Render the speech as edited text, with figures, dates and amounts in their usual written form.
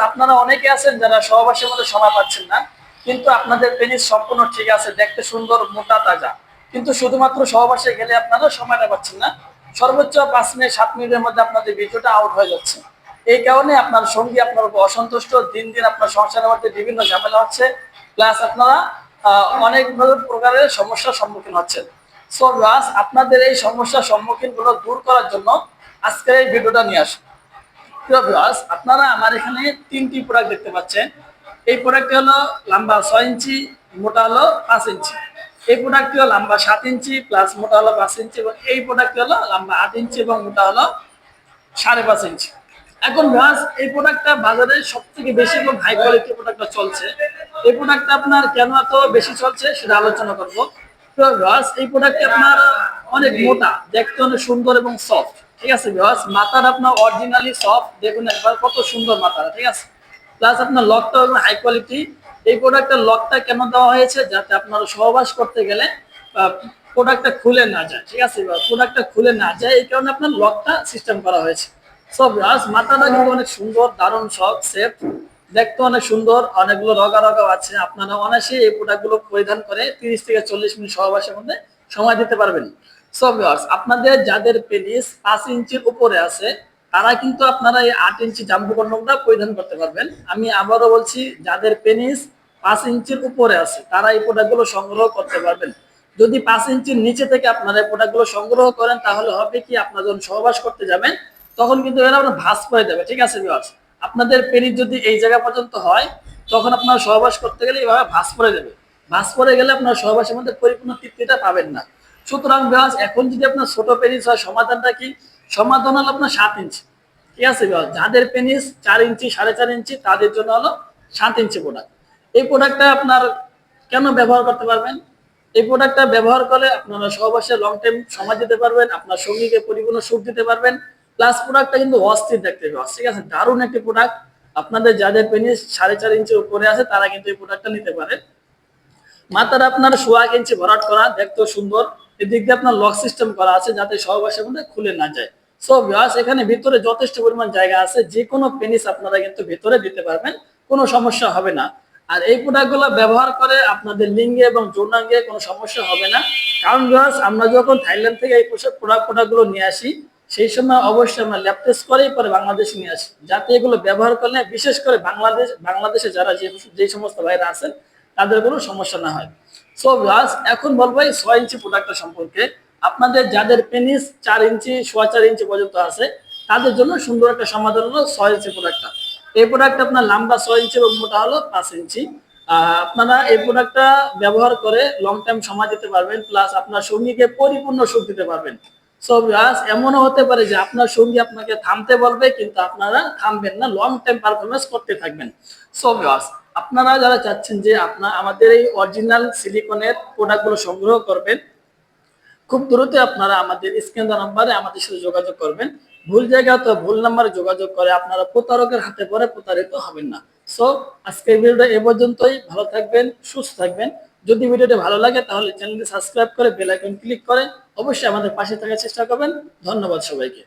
আপনারা অনেকে আছেন যারা সহবাসের মধ্যে সময় পাচ্ছেন না, কিন্তু আপনাদের পেনিস সম্পূর্ণ ঠিক আছে, দেখতে সুন্দর, মোটা তাজা, কিন্তু শুধুমাত্র সহবাসে গেলে আপনারা সময়টা পাচ্ছেন না। সর্বোচ্চ 5 মিনিট 7 মিনিটের মধ্যে আপনাদের ভিডিওটা আউট হয়ে যাচ্ছে। এই কারণে আপনার সঙ্গী আপনার উপর অসন্তুষ্ট, দিন দিন আপনার সংসারের মধ্যে বিভিন্ন ঝামেলা হচ্ছে, প্লাস আপনারা অনেক প্রকারের সমস্যার সম্মুখীন হচ্ছেন। সো ভিউয়ার্স, আপনাদের এই সমস্যার সম্মুখীন গুলো দূর করার জন্য আজকের এই ভিডিওটা নিয়ে আসুন। আপনারা আমার এখানে 3টি প্রোডাক্ট দেখতে পাচ্ছেন। এই প্রোডাক্টটি হলো লম্বা 6 ইঞ্চি, মোটা হলো 5 ইঞ্চি। এই প্রোডাক্টটি হলো লম্বা 7 ইঞ্চি প্লাস মোটা হলো 5 ইঞ্চি, এবং এই প্রোডাক্টটি হলো লম্বা 8 ইঞ্চি এবং মোটা হলো 5.5 ইঞ্চি। এখন ভিউয়ার্স, এই প্রোডাক্টটা বাজারে সবথেকে বেশি এবং হাই কোয়ালিটি প্রোডাক্টটা চলছে। এই প্রোডাক্টটা আপনার কেন এত বেশি চলছে সেটা আলোচনা করব। তো ভিউয়ার্স, এই প্রোডাক্টটি আপনার অনেক মোটা, দেখতে অনেক সুন্দর এবং সফট। ঠিক আছে ভিউয়ার্স, মাথার আপনার অরিজিনালি সফট, দেখুন একবার কত সুন্দর মাথাটা, ঠিক আছে। প্লাস আপনার লকটা এবং হাই কোয়ালিটি। এই প্রোডাক্টের লকটা কেন দেওয়া হয়েছে, যাতে আপনারা সহবাস করতে গেলে প্রোডাক্টটা খুলে না যায়। ঠিক আছে, প্রোডাক্টটা খুলে না যায়, এই কারণে আপনার লকটা সিস্টেম করা হয়েছে। সব মাথাটা কিন্তু অনেক সুন্দর, দারুণ সফট শেপ, দেখতে অনেক সুন্দর, অনেকগুলো রগা রগা আছে। আপনারা অনায়াসে এই প্রোডাক্টগুলো পরিধান করে 30 থেকে 40 মিনিট সহবাসের মধ্যে সময় দিতে পারবেন। সো ভিউয়ার্স, আপনাদের যাদের পেনিস 5 ইঞ্চির উপরে আছে, তারা কিন্তু আপনারা এই 8 ইঞ্চি জাম্বো কন্ডমটা পরিধান করতে পারবেন। আমি আবারও বলছি, যাদের পেনিস 5 ইঞ্চির উপরে আছে তারা এই প্রোডাক্টগুলো সংগ্রহ করতে পারবেন। যদি 5 ইঞ্চির নিচে থেকে আপনারা এই প্রোডাক্টগুলো সংগ্রহ করেন, তাহলে হবে কি, আপনারা যখন সহবাস করতে যাবেন তখন কিন্তু এরা ভাঁজ করে দেবে। ঠিক আছে ভিউয়ার্স, আপনাদের পেনিস যদি এই জায়গা পর্যন্ত হয়, তখন আপনারা সহবাস করতে গেলে এইভাবে ভাঁজ করে দেবে। ভাঁজ করে গেলে আপনার সহবাসের মধ্যে পরিপূর্ণ তৃপ্তিটা পাবেন না। সুতরাং ভিউয়ার্স, এখন যদি আপনার ছোট পেনিস হয়, সমাধানটা কি? সমাধান হলো আপনার 7 ইঞ্চি। ঠিক আছে ভিউয়ার্স, যাদের পেনিস 4 ইঞ্চি 4.5 ইঞ্চি তাদের জন্য হলো 7 ইঞ্চি প্রোডাক্ট। এই প্রোডাক্টটা আপনার কেন ব্যবহার করতে পারবেন? এই প্রোডাক্টটা ব্যবহার করে আপনারা সহবাসে লং টাইম সময় দিতে পারবেন, আপনার সঙ্গীকে পরিপূর্ণ সুখ দিতে পারবেন। প্লাস প্রোডাক্টটা কিন্তু অস্থির দেখতে পাবেন। ঠিক আছে, দারুণ একটি প্রোডাক্ট। আপনাদের যাদের পেনিস 4.5 ইঞ্চির উপরে আছে তারা কিন্তু এই প্রোডাক্টটা নিতে পারেন। মাথার আপনার 1.5 ইঞ্চি ভরাট করা, দেখতেও সুন্দর। এদিক দিয়ে আপনার লক সিস্টেম করা আছে, যাতে সহবাসের মধ্যে খুলে না যায়। সো ভিউয়ার্স, এখানে ভিতরে যথেষ্ট পরিমাণ জায়গা আছে, যে কোনো পেনিস আপনারা কিন্তু ভিতরে দিতে পারবেন, কোনো সমস্যা হবে না। আর এই প্রোডাক্টগুলো ব্যবহার করে আপনাদের লিঙ্গে এবং যৌনাঙ্গে কোনো সমস্যা হবে না। কারণ ভিউয়ার্স, আমরা যখন থাইল্যান্ড থেকে এই প্রোডাক্টগুলো নিয়ে আসি, সেই সময় অবশ্যই আমরা ল্যাব টেস্ট করেই পরে বাংলাদেশে নিয়ে আসি, যাতে এগুলো ব্যবহার করলে, বিশেষ করে বাংলাদেশে যারা যে সমস্ত ভাইরা আছেন, তাদের কোনো সমস্যা না হয়। সো ভিউয়ার্স, এখন বলবো এই 6 ইঞ্চি প্রোডাক্টটা সম্পর্কে। আপনাদের যাদের পেনিস 4 ইঞ্চি 4.5 ইঞ্চি পর্যন্ত আছে, তাদের জন্য সুন্দর একটা সমাধান হলো 6 ইঞ্চি প্রোডাক্টটা। এই প্রোডাক্ট আপনার লম্বা 6 ইঞ্চি এবং মোটা হলো 5 ইঞ্চি। আপনারা এই প্রোডাক্টটা ব্যবহার করে লং টাইম সময় দিতে পারবেন, প্লাস আপনার সঙ্গীকে পরিপূর্ণ সুখ দিতে পারবেন। সো ভিউয়ার্স, এমনও হতে পারে যে আপনার সঙ্গী আপনাকে থামতে বলবে, কিন্তু আপনারা থামবেন না, লং টাইম পারফরমেন্স করতে থাকবেন। সো ভিউয়ার্স, আপনারা যারা চাচ্ছেন যে আমাদের এই অরিজিনাল সিলিকনের প্রোডাক্টগুলো সংগ্রহ করবেন, খুব দ্রুত আপনারা আমাদের স্ক্রিন দেওয়া নাম্বারে আমাদের সাথে যোগাযোগ করবেন। ভুল জায়গায় তো ভুল নাম্বারে যোগাযোগ করে আপনারা প্রতারকের হাতে পড়ে প্রতারিত হবেন না। সো আজকের ভিডিওটা এ পর্যন্তই। ভালো থাকবেন, সুস্থ থাকবেন। যদি ভিডিওটি ভালো লাগে তাহলে চ্যানেলটি সাবস্ক্রাইব করে বেল আইকন ক্লিক করে অবশ্যই আমাদের পাশে থাকার চেষ্টা করবেন। ধন্যবাদ সবাইকে।